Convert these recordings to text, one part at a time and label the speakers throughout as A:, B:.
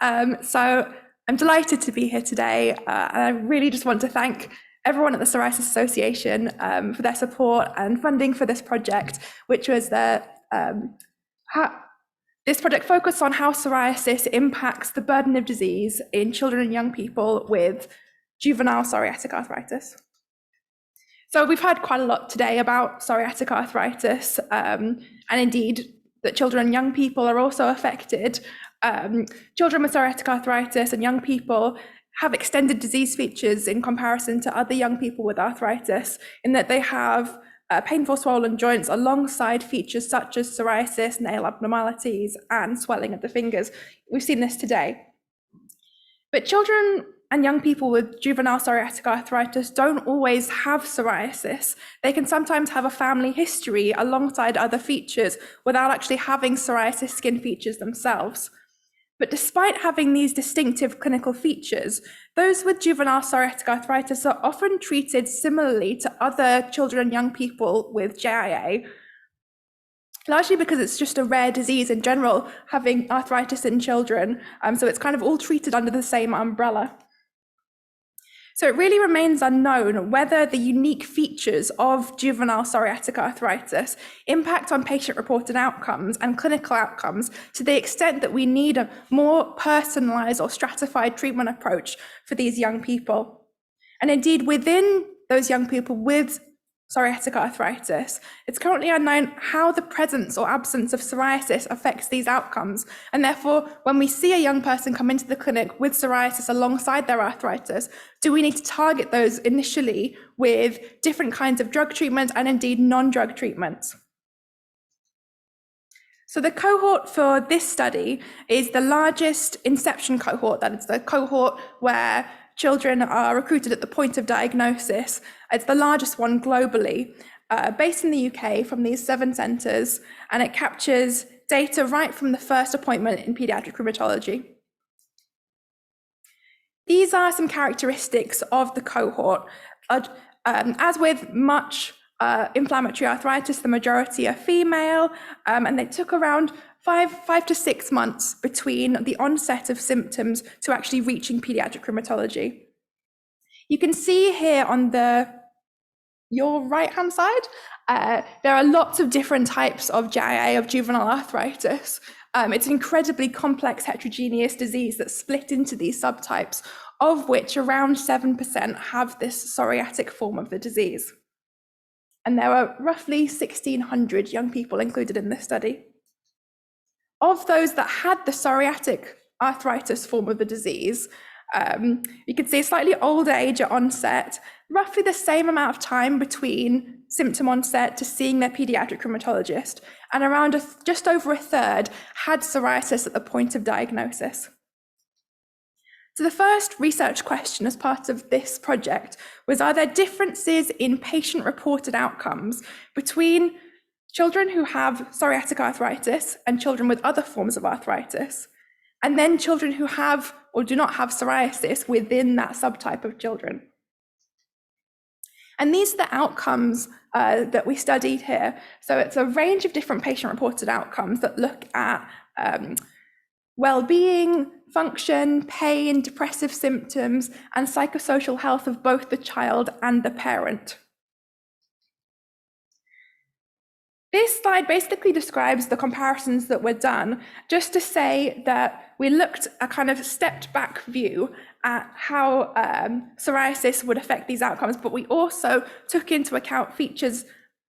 A: So I'm delighted to be here today, and I really just want to thank everyone at the Psoriasis Association for their support and funding for this project, which was this project focused on how psoriasis impacts the burden of disease in children and young people with juvenile psoriatic arthritis. So we've heard quite a lot today about psoriatic arthritis, and indeed that children and young people are also affected. Children with psoriatic arthritis and young people have extended disease features in comparison to other young people with arthritis, in that they have painful swollen joints alongside features such as psoriasis, nail abnormalities, and swelling of the fingers. We've seen this today. But children and young people with juvenile psoriatic arthritis don't always have psoriasis. They can sometimes have a family history alongside other features without actually having psoriasis skin features themselves. But despite having these distinctive clinical features, those with juvenile psoriatic arthritis are often treated similarly to other children and young people with JIA, largely because it's just a rare disease in general, having arthritis in children. So it's kind of all treated under the same umbrella. So it really remains unknown whether the unique features of juvenile psoriatic arthritis impact on patient-reported outcomes and clinical outcomes to the extent that we need a more personalized or stratified treatment approach for these young people. And indeed, within those young people with psoriatic arthritis, it's currently unknown how the presence or absence of psoriasis affects these outcomes. And therefore, when we see a young person come into the clinic with psoriasis alongside their arthritis, do we need to target those initially with different kinds of drug treatment and indeed non-drug treatments? So the cohort for this study is the largest inception cohort. That is the cohort where children are recruited at the point of diagnosis. It's the largest one globally, based in the UK from these 7 centres, and it captures data right from the first appointment in paediatric rheumatology. These are some characteristics of the cohort. As with much inflammatory arthritis, the majority are female, and they took around 5 to 6 months between the onset of symptoms to actually reaching paediatric rheumatology. You can see here on your right-hand side, there are lots of different types of JIA, of juvenile arthritis. It's an incredibly complex heterogeneous disease that's split into these subtypes, of which around 7% have this psoriatic form of the disease. And there are roughly 1,600 young people included in this study. Of those that had the psoriatic arthritis form of the disease, you can see a slightly older age at onset, roughly the same amount of time between symptom onset to seeing their paediatric rheumatologist, and around just over a third had psoriasis at the point of diagnosis. So the first research question as part of this project was, are there differences in patient-reported outcomes between children who have psoriatic arthritis and children with other forms of arthritis, and then children who have or do not have psoriasis within that subtype of children? And these are the outcomes that we studied here. So it's a range of different patient-reported outcomes that look at wellbeing, function, pain, depressive symptoms, and psychosocial health of both the child and the parent. This slide basically describes the comparisons that were done, just to say that we looked a kind of stepped back view at how psoriasis would affect these outcomes, but we also took into account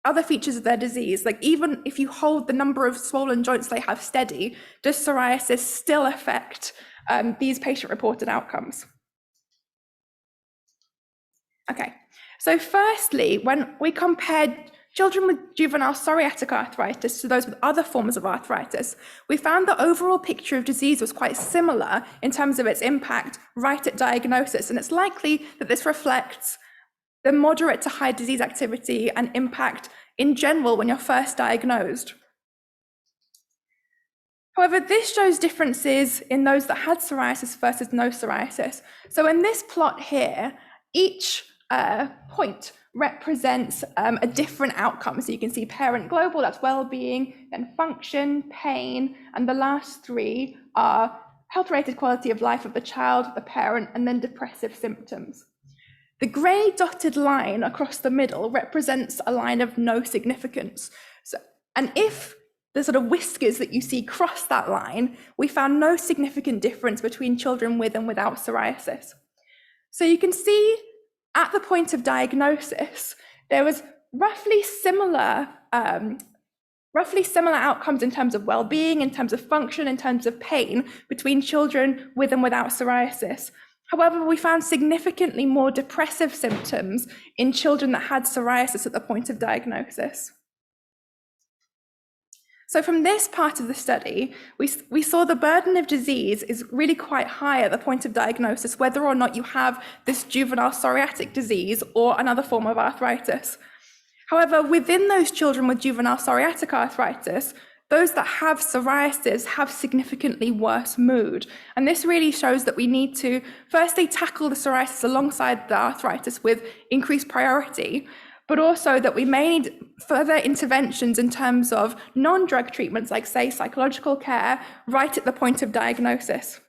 A: other features of their disease. Like, even if you hold the number of swollen joints they have steady, does psoriasis still affect these patient-reported outcomes? Okay, so firstly, when we compared children with juvenile psoriatic arthritis to those with other forms of arthritis, we found the overall picture of disease was quite similar in terms of its impact right at diagnosis, and it's likely that this reflects the moderate to high disease activity and impact in general when you're first diagnosed. However, this shows differences in those that had psoriasis versus no psoriasis. So in this plot here, each point represents a different outcome. So you can see parent global, that's well-being, then function, pain, and the last 3 are health-related quality of life of the child, the parent, and then depressive symptoms. The grey dotted line across the middle represents a line of no significance. And if the sort of whiskers that you see cross that line, we found no significant difference between children with and without psoriasis. So you can see at the point of diagnosis, there was roughly similar outcomes in terms of well-being, in terms of function, in terms of pain between children with and without psoriasis. However, we found significantly more depressive symptoms in children that had psoriasis at the point of diagnosis. So from this part of the study, we saw the burden of disease is really quite high at the point of diagnosis, whether or not you have this juvenile psoriatic disease or another form of arthritis. However, within those children with juvenile psoriatic arthritis, those that have psoriasis have significantly worse mood. And this really shows that we need to firstly tackle the psoriasis alongside the arthritis with increased priority, but also that we may need further interventions in terms of non-drug treatments like, say, psychological care right at the point of diagnosis.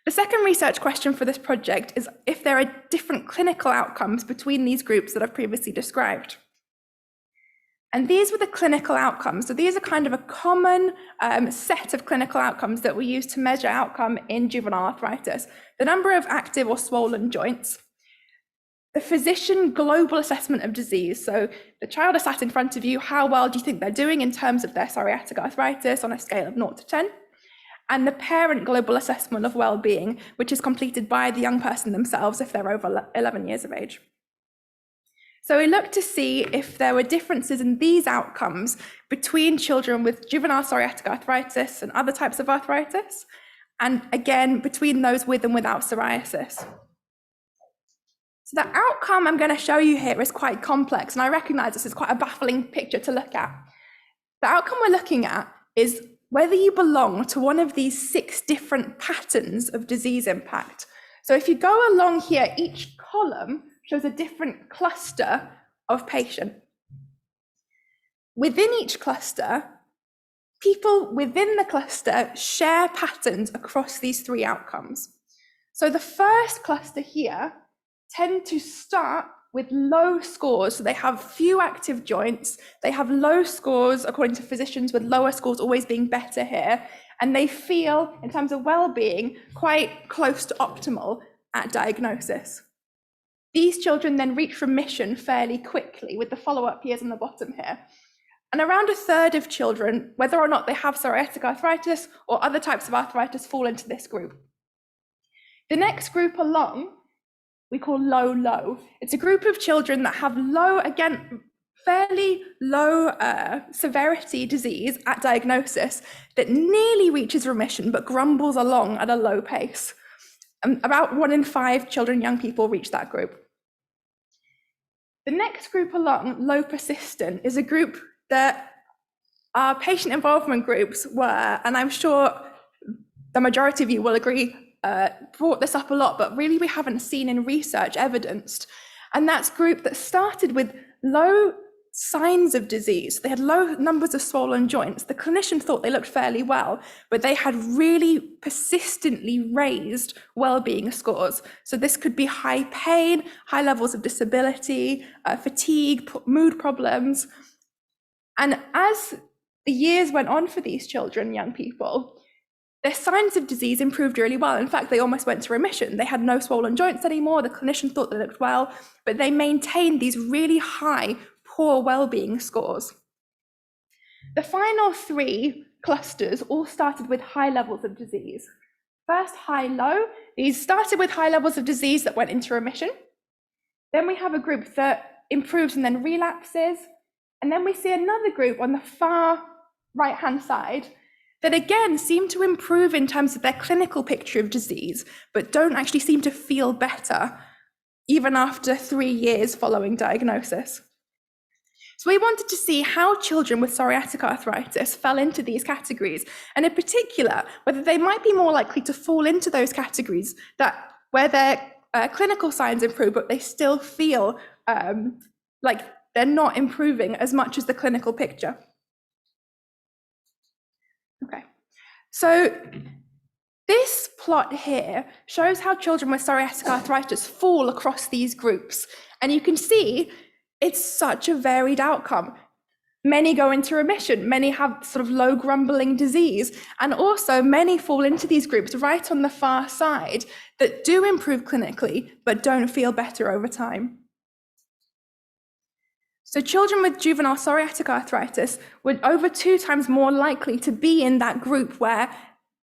A: The second research question for this project is if there are different clinical outcomes between these groups that I've previously described. And these were the clinical outcomes. So these are kind of a common set of clinical outcomes that we use to measure outcome in juvenile arthritis. The number of active or swollen joints, the physician global assessment of disease. So the child is sat in front of you, how well do you think they're doing in terms of their psoriatic arthritis on a scale of 0 to 10? And the parent global assessment of well-being, which is completed by the young person themselves if they're over 11 years of age. So we looked to see if there were differences in these outcomes between children with juvenile psoriatic arthritis and other types of arthritis, and again, between those with and without psoriasis. So the outcome I'm going to show you here is quite complex, and I recognize this is quite a baffling picture to look at. The outcome we're looking at is whether you belong to one of these 6 different patterns of disease impact. So if you go along here, each column shows a different cluster of patient. Within each cluster, people within the cluster share patterns across these 3 outcomes. So the first cluster here tend to start with low scores. So they have few active joints, they have low scores according to physicians, with lower scores always being better here, and they feel, in terms of well-being, quite close to optimal at diagnosis. These children then reach remission fairly quickly with the follow-up years on the bottom here. And around a third of children, whether or not they have psoriatic arthritis or other types of arthritis, fall into this group. The next group along, we call low-low. It's a group of children that have low, again, fairly low severity disease at diagnosis that nearly reaches remission but grumbles along at a low pace. About 1 in 5 children, young people, reach that group. The next group along, low persistent, is a group that our patient involvement groups were, and I'm sure the majority of you will agree, brought this up a lot, but really we haven't seen in research evidenced. And that's a group that started with low signs of disease. They had low numbers of swollen joints. The clinician thought they looked fairly well, but they had really persistently raised well-being scores. So this could be high pain, high levels of disability, fatigue, mood problems. And as the years went on for these children, young people, their signs of disease improved really well. In fact, they almost went to remission. They had no swollen joints anymore. The clinician thought they looked well, but they maintained these really high, poor well-being scores. The final 3 clusters all started with high levels of disease. First, high-low. These started with high levels of disease that went into remission. Then we have a group that improves and then relapses. And then we see another group on the far right-hand side that again seem to improve in terms of their clinical picture of disease, but don't actually seem to feel better even after 3 years following diagnosis. So we wanted to see how children with psoriatic arthritis fell into these categories, and in particular, whether they might be more likely to fall into those categories where their clinical signs improve, but they still feel like they're not improving as much as the clinical picture. Okay. So this plot here shows how children with psoriatic arthritis fall across these groups. And you can see it's such a varied outcome. Many go into remission, many have sort of low grumbling disease, and also many fall into these groups right on the far side that do improve clinically, but don't feel better over time. So children with juvenile psoriatic arthritis were over 2 times more likely to be in that group where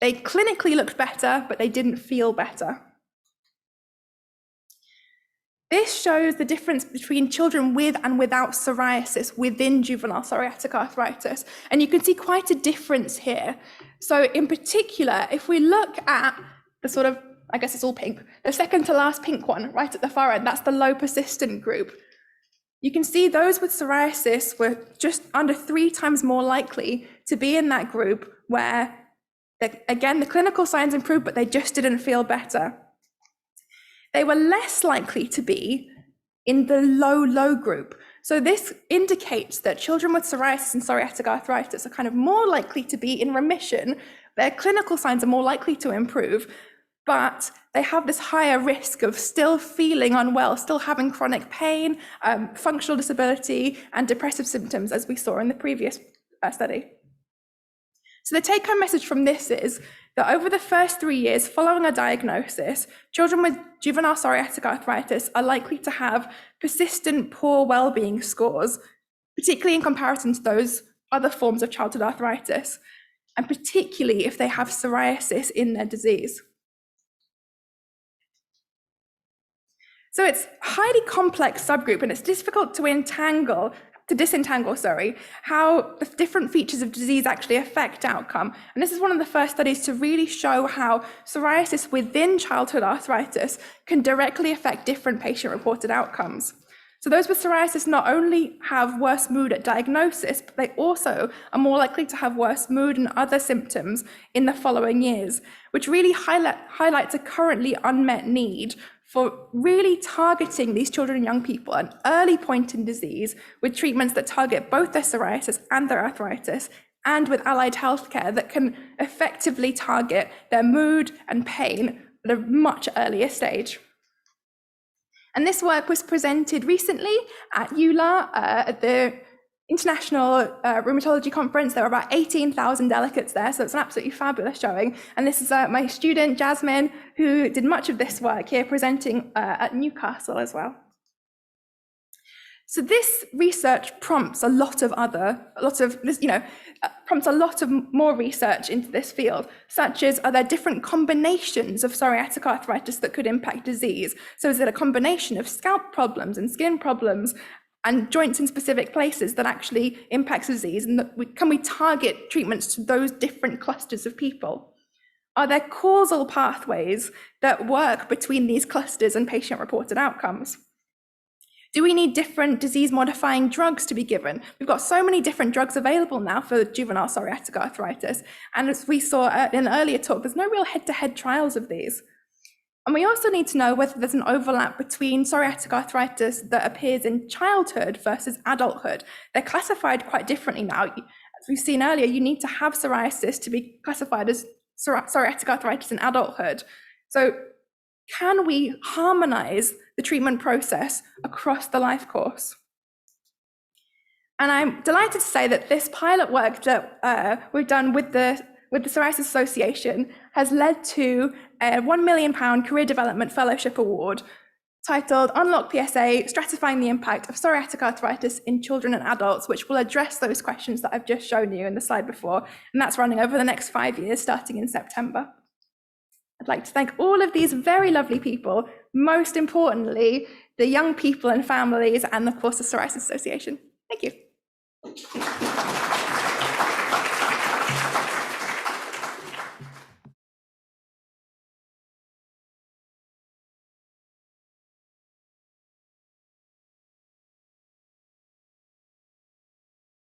A: they clinically looked better, but they didn't feel better. This shows the difference between children with and without psoriasis within juvenile psoriatic arthritis. And you can see quite a difference here. So in particular, if we look at the sort of, I guess it's all pink, the second to last pink one right at the far end, that's the low persistent group. You can see those with psoriasis were just under 3 times more likely to be in that group where, again, the clinical signs improved, but they just didn't feel better. They were less likely to be in the low group. So this indicates that children with psoriasis and psoriatic arthritis are kind of more likely to be in remission. Their clinical signs are more likely to improve, but they have this higher risk of still feeling unwell, still having chronic pain, functional disability, and depressive symptoms, as we saw in the previous study. So the take-home message from this is that over the first 3 years following a diagnosis, children with juvenile psoriatic arthritis are likely to have persistent poor well-being scores, particularly in comparison to those other forms of childhood arthritis, and particularly if they have psoriasis in their disease. So it's a highly complex subgroup, and it's difficult to disentangle, how the different features of disease actually affect outcome. And this is one of the first studies to really show how psoriasis within childhood arthritis can directly affect different patient-reported outcomes. So those with psoriasis not only have worse mood at diagnosis, but they also are more likely to have worse mood and other symptoms in the following years, which really highlights a currently unmet need for really targeting these children and young people at an early point in disease with treatments that target both their psoriasis and their arthritis, and with allied healthcare that can effectively target their mood and pain at a much earlier stage. And this work was presented recently at EULAR at the International Rheumatology Conference. There were about 18,000 delegates there, so it's an absolutely fabulous showing. And this is my student, Jasmine, who did much of this work here, presenting at Newcastle as well. So this research prompts a lot of more research into this field, such as, are there different combinations of psoriatic arthritis that could impact disease? So is it a combination of scalp problems and skin problems and joints in specific places that actually impacts disease? And can we target treatments to those different clusters of people? Are there causal pathways that work between these clusters and patient-reported outcomes? Do we need different disease-modifying drugs to be given? We've got so many different drugs available now for juvenile psoriatic arthritis. And as we saw in an earlier talk, there's no real head-to-head trials of these. And we also need to know whether there's an overlap between psoriatic arthritis that appears in childhood versus adulthood. They're classified quite differently now. As we've seen earlier, you need to have psoriasis to be classified as psoriatic arthritis in adulthood. So can we harmonize the treatment process across the life course? And I'm delighted to say that this pilot work that we've done with the Psoriasis Association has led to a £1 million Career Development Fellowship Award titled Unlock PSA, Stratifying the Impact of Psoriatic Arthritis in Children and Adults, which will address those questions that I've just shown you in the slide before. And that's running over the next 5 years, starting in September. I'd like to thank all of these very lovely people, most importantly, the young people and families, and of course, the Psoriasis Association. Thank you.